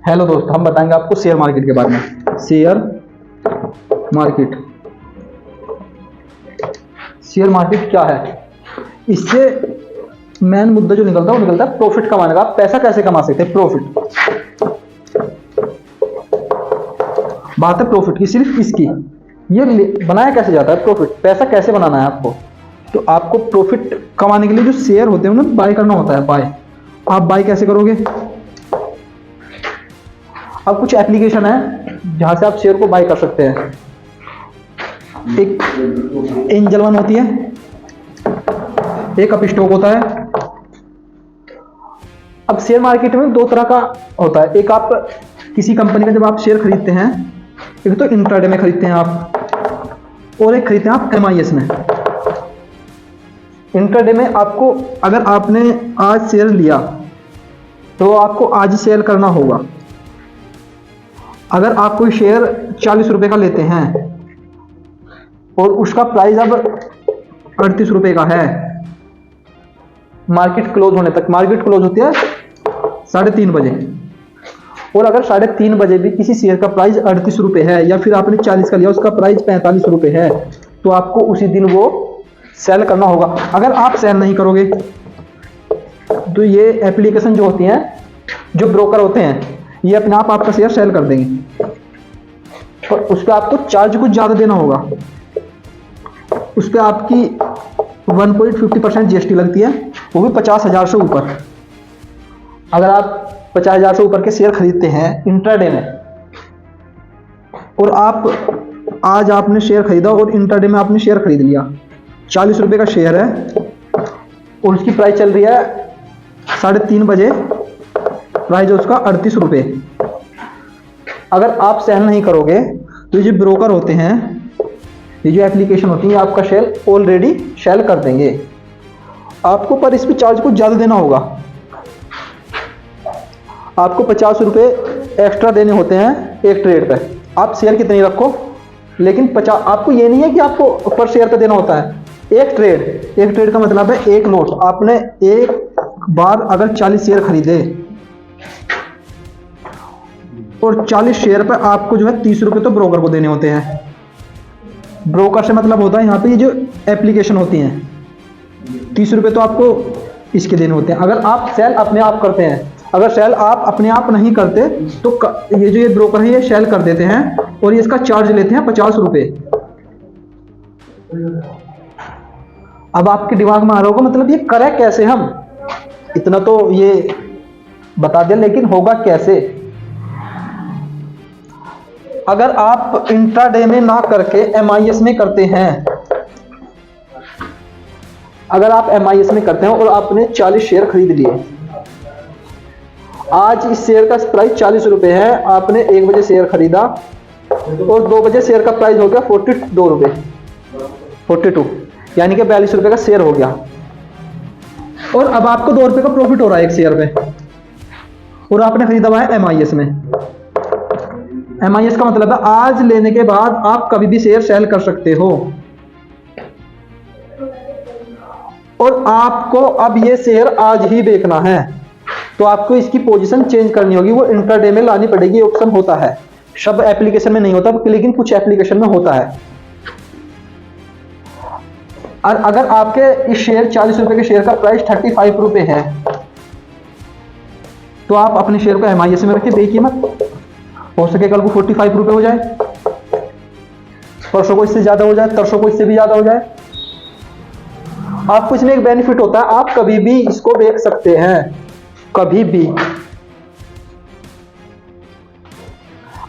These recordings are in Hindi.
हेलो दोस्त, हम बताएंगे आपको शेयर मार्केट के बारे में। शेयर मार्केट क्या है? इससे मेन मुद्दा जो निकलता है वो निकलता है प्रॉफिट कमाने का। आप पैसा कैसे कमा सकते हैं? प्रॉफिट, बात है प्रॉफिट की, सिर्फ इसकी। ये बनाया कैसे जाता है प्रॉफिट? पैसा कैसे बनाना है आपको? तो आपको प्रॉफिट कमाने के लिए जो शेयर होते हैं उन्हें बाय करना होता है। बाय, आप बाय कैसे करोगे? अब कुछ एप्लीकेशन है जहां से आप शेयर को बाय कर सकते हैं। एक एंजल वन होती है, एक अप स्टॉक होता है। अब शेयर मार्केट में दो तरह का होता है। एक, आप किसी कंपनी का जब आप शेयर खरीदते हैं, एक तो इंट्राडे में खरीदते हैं आप, और एक खरीदते हैं आप MIS में। इंट्राडे में आपको, अगर आपने आज शेयर लिया तो आपको आज ही सेल करना होगा। अगर आप कोई शेयर 40 रुपए का लेते हैं और उसका प्राइस अब 38 रुपए का है, मार्केट क्लोज होने तक, मार्केट क्लोज होती है 3:30 बजे, और अगर 3:30 बजे भी किसी शेयर का प्राइस 38 रुपए है, या फिर आपने 40 का लिया उसका प्राइस 45 रुपए है, तो आपको उसी दिन वो सेल करना होगा। अगर आप सेल नहीं करोगे तो ये एप्लीकेशन जो होती हैं, जो ब्रोकर होते हैं, ये अपने आप आपका शेयर सेल कर देंगे, और उस पर आपको चार्ज कुछ ज़्यादा देना होगा। उस पर आपकी 1.50% GST लगती है, वो भी 50,000 से ऊपर। अगर आप 50,000 से ऊपर के शेयर खरीदते हैं इंट्राडे में, और आप आज आपने शेयर खरीदा और इंट्राडे में आपने शेयर खरीद लिया, 40 रुपए का शेयर है और उसकी प्राइस चल रही है 3:30 बजे, प्राइस है उसका 38 रुपए। अगर आप सेल नहीं करोगे तो ये जो ब्रोकर होते हैं, ये जो एप्लीकेशन होती है, आपका शेयर ऑलरेडी सेल कर देंगे आपको, पर इस पर चार्ज कुछ ज़्यादा देना होगा। आपको 50 रुपए एक्स्ट्रा देने होते हैं एक ट्रेड पे। आप शेयर कितनी रखो, लेकिन 50, आपको ये नहीं है कि आपको पर शेयर पे देना होता है। एक ट्रेड का मतलब है एक लॉट। आपने एक बार अगर 40 शेयर खरीदे और 40 शेयर पे आपको जो है 30 रुपए तो ब्रोकर को देने होते हैं। ब्रोकर से मतलब होता है यहाँ पे ये जो एप्लीकेशन होती हैं, 30 रुपए तो आपको इसके देने होते हैं। अगर आप सेल अपने आप करते हैं, अगर सेल आप अपने आप नहीं करते तो ये जो ये ब्रोकर है ये सेल कर देते हैं, और ये इसका चार्ज लेते हैं 50 रुपए। अब आपके दिमाग में आ रहा होगा, मतलब ये करें कैसे हम? इतना तो ये बता दें, लेकिन होगा कैसे? अगर आप इंट्राडे में ना करके MIS में करते हैं, अगर आप MIS में करते हैं और आपने 40 शेयर खरीद लिए, आज इस शेयर का प्राइस 40 रुपए है, आपने 1 बजे शेयर खरीदा और 2 बजे शेयर का प्राइस हो गया 42 रुपए, 42, यानी कि 42 रुपए का शेयर हो गया, और अब आपको 2 रुपए का प्रॉफिट हो रहा है एक शेयर पे, और आपने खरीदा हुआ है MIS में। MIS का मतलब है आज लेने के बाद आप कभी भी शेयर सेल कर सकते हो, और आपको अब ये शेयर आज ही बेचना है तो आपको इसकी पोजीशन चेंज करनी होगी, वो इंट्राडे में लानी पड़ेगी। ऑप्शन होता है, सब एप्लीकेशन में नहीं होता, लेकिन कुछ एप्लीकेशन में होता है। और अगर आपके इस शेयर 40 रुपए के शेयर का प्राइस 35 रुपए है, तो आप अपने शेयर को MIS में रखिए बेकीमत। हो सके कल को 45 रुपए हो जाए, परसों को इससे ज्यादा हो जाए, तरसों को इससे भी ज्यादा हो जाए। आपको इसमें एक बेनिफिट होता है, आप कभी भी इसको बेच सकते हैं, कभी भी।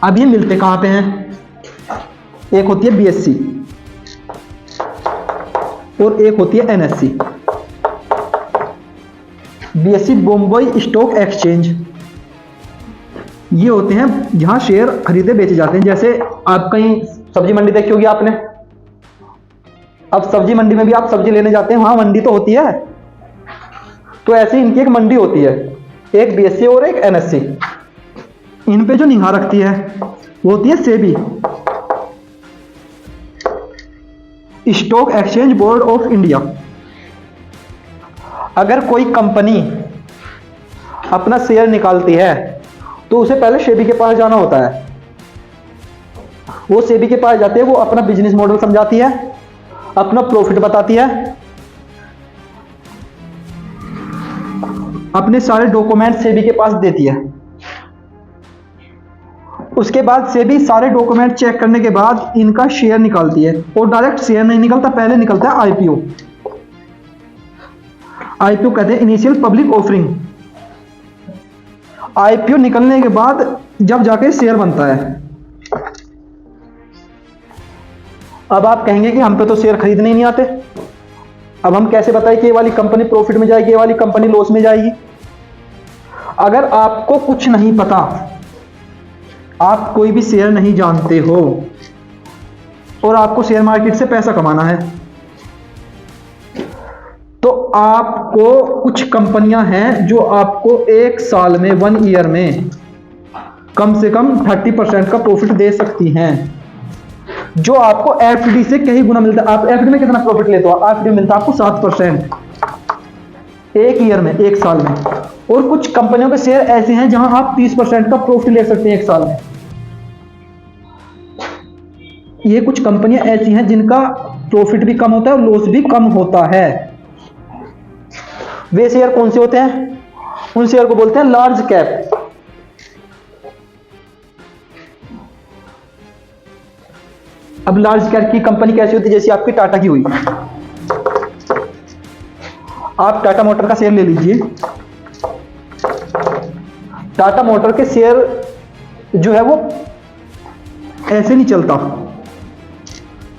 अब ये मिलते कहां पे हैं? एक होती है BSE और एक होती है NSE। BSE Bombay stock exchange, ये होते हैं जहां शेयर खरीदे बेचे जाते हैं। जैसे आप कहीं सब्जी मंडी देखी होगी आपने, अब सब्जी मंडी में भी आप सब्जी लेने जाते हैं, वहां मंडी तो होती है, तो ऐसे इनकी एक मंडी होती है, एक BSE और एक NSE। इन पे जो निगाह रखती है वो होती है SEBI, stock exchange board of India. अगर कोई कंपनी अपना शेयर निकालती है तो उसे पहले सेबी के पास जाना होता है। वो सेबी के पास जाते हैं, वो अपना बिजनेस मॉडल समझाती है, अपना प्रॉफिट बताती है, अपने सारे डॉक्यूमेंट सेबी के पास देती है। उसके बाद सेबी सारे डॉक्यूमेंट चेक करने के बाद इनका शेयर निकालती है, और डायरेक्ट शेयर नहीं निकलता, पहले निकलता है आईपीओ। आईपीओ कहते हैं इनिशियल पब्लिक ऑफरिंग। आईपीओ निकलने के बाद जब जाके शेयर बनता है। अब आप कहेंगे कि हम पे तो शेयर खरीदने ही नहीं आते, अब हम कैसे बताएं कि ये वाली कंपनी प्रॉफिट में जाएगी, ये वाली कंपनी लॉस में जाएगी। अगर आपको कुछ नहीं पता, आप कोई भी शेयर नहीं जानते हो और आपको शेयर मार्केट से पैसा कमाना है, तो आपको कुछ कंपनियां हैं जो आपको एक साल में, 1 ईयर में कम से कम 30% का प्रॉफिट दे सकती हैं, जो आपको एफडी से कई गुना मिलता है। आप एफडी में कितना प्रॉफिट लेते हो? एफडी मिलता है आपको 7% एक ईयर में, एक साल में। और कुछ कंपनियों के शेयर ऐसे हैं जहां आप 30% का प्रॉफिट ले सकते हैं एक साल में। ये कुछ कंपनियां ऐसी हैं जिनका प्रॉफिट भी कम होता है और लॉस भी कम होता है। वे शेयर कौन से होते हैं? उन शेयर को बोलते हैं लार्ज कैप। अब लार्ज कैप की कंपनी कैसी होती है? जैसे आपकी टाटा की हुई, आप टाटा मोटर का शेयर ले लीजिए। टाटा मोटर के शेयर जो है वो ऐसे नहीं चलता,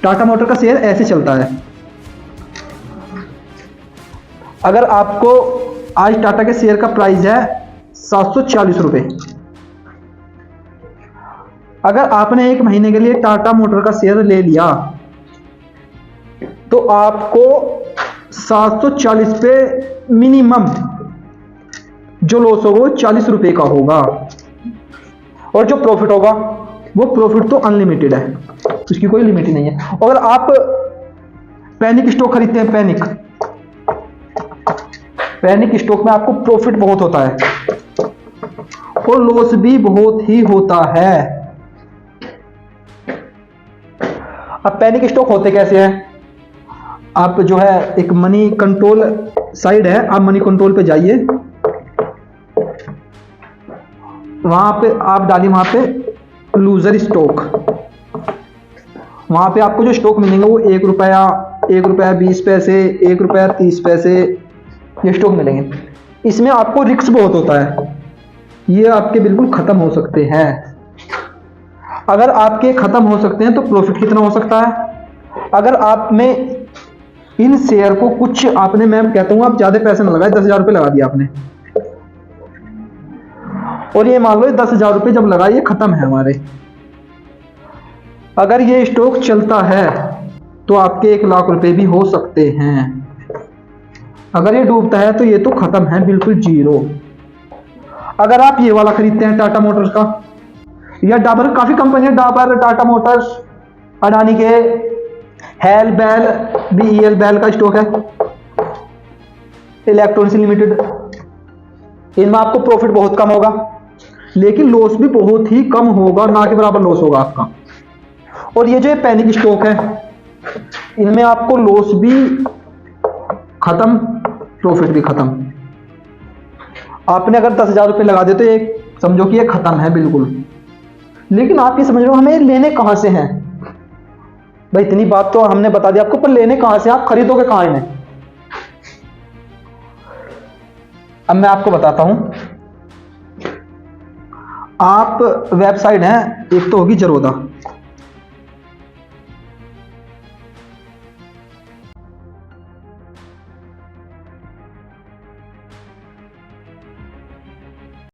टाटा मोटर का शेयर ऐसे चलता है। अगर आपको आज टाटा के शेयर का प्राइस है 740 रुपए, अगर आपने एक महीने के लिए टाटा मोटर का शेयर ले लिया तो आपको 740 पे मिनिमम जो लॉस होगा वो 40 रुपए का होगा, और जो प्रॉफिट होगा वो प्रॉफिट तो अनलिमिटेड है, उसकी कोई लिमिट ही नहीं है। अगर आप पैनिक स्टॉक खरीदते हैं, पैनिक स्टॉक में आपको प्रॉफिट बहुत होता है और लॉस भी बहुत ही होता है। अब पैनिक स्टॉक होते कैसे हैं? आप जो है एक मनी कंट्रोल साइड है, आप मनी कंट्रोल पे जाइए, वहां पे आप डालिए, वहां पे लूजर स्टॉक, वहां पे आपको जो स्टॉक मिलेंगे वो 1 रुपया, 1 रुपया 20 पैसे, 1 रुपया 30 पैसे ये स्टॉक मिलेंगे। इसमें आपको रिस्क बहुत होता है, ये आपके बिल्कुल खत्म हो सकते हैं। अगर आपके खत्म हो सकते हैं तो प्रॉफिट कितना हो सकता है? अगर आप में इन शेयर को कुछ आपने, मैं कहता हूं आप ज्यादा पैसे ना लगाए, 10,000 रुपये लगा दिया आपने, और ये मान लो 10,000 रुपये जब लगाए ये खत्म है हमारे। अगर ये स्टॉक चलता है तो आपके 1 लाख रुपए भी हो सकते हैं। अगर ये डूबता है तो ये तो खत्म है, बिल्कुल जीरो। अगर आप ये वाला खरीदते हैं टाटा मोटर्स का या डाबर, काफी कंपनी है, डाबर, टाटा मोटर्स, अडानी के, हेल बेल, बीईएल बेल का स्टॉक है, इलेक्ट्रॉनिक्स लिमिटेड, इनमें आपको प्रॉफिट बहुत कम होगा लेकिन लॉस भी बहुत ही कम होगा, ना के बराबर लॉस होगा आपका। और ये जो पैनिक स्टॉक है इनमें आपको लॉस भी खत्म, प्रॉफिट भी खत्म। आपने अगर 10,000 रुपये लगा दे तो ये समझो कि ये खत्म है बिल्कुल। लेकिन आप ये समझ रहे हो हमें लेने कहां से हैं? भाई इतनी बात तो हमने बता दी आपको, पर लेने कहां से? आप खरीदोगे कहां इन्हें? अब मैं आपको बताता हूं। आप वेबसाइट है, एक तो होगी जरोदा,